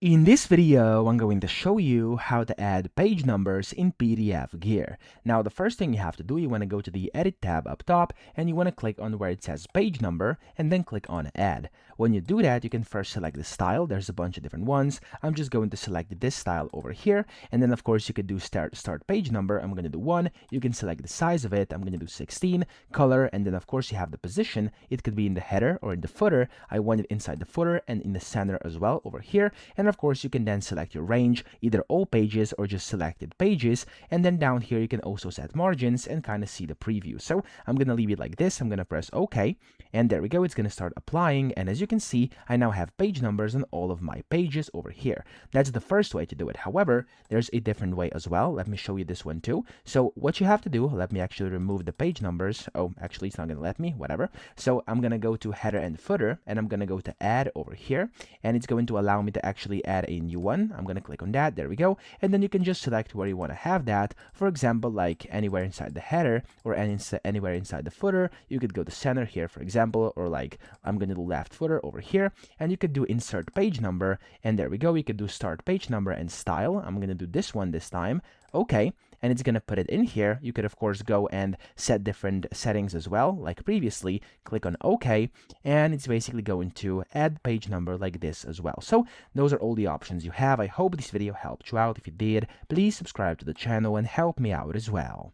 In this video, I'm going to show you how to add page numbers in PDFgear. Now, the first thing you have to do, you want to go to the Edit tab up top, and you want to click on where it says Page Number, and then click on Add. When you do that, you can first select the style. There's a bunch of different ones. I'm just going to select this style over here, and then of course you could do Start Page Number. I'm going to do 1. You can select the size of it. I'm going to do 16, color, and then of course you have the position. It could be in the header or in the footer. I want it inside the footer and in the center as well over here. And of course, you can then select your range, either all pages or just selected pages. And then down here, you can also set margins and kind of see the preview. So I'm going to leave it like this. I'm going to press OK. And there we go. It's going to start applying. And as you can see, I now have page numbers on all of my pages over here. That's the first way to do it. However, there's a different way as well. Let me show you this one too. So what you have to do, let me actually remove the page numbers. Oh, actually, it's not going to let me, whatever. So I'm going to go to header and footer, and I'm going to go to add over here. And it's going to allow me to actually add a new one. I'm going to click on that. There we go. And then you can just select where you want to have that. For example, like anywhere inside the header or anywhere inside the footer. You could go to center here, for example, or like I'm going to do left footer over here. And you could do insert page number. And there we go. You could do start page number and style. I'm going to do this one this time. Okay. And it's going to put it in here. You could, of course, go and set different settings as well, like previously. Click on OK, and it's basically going to add page number like this as well. So those are all the options you have. I hope this video helped you out. If it did, please subscribe to the channel and help me out as well.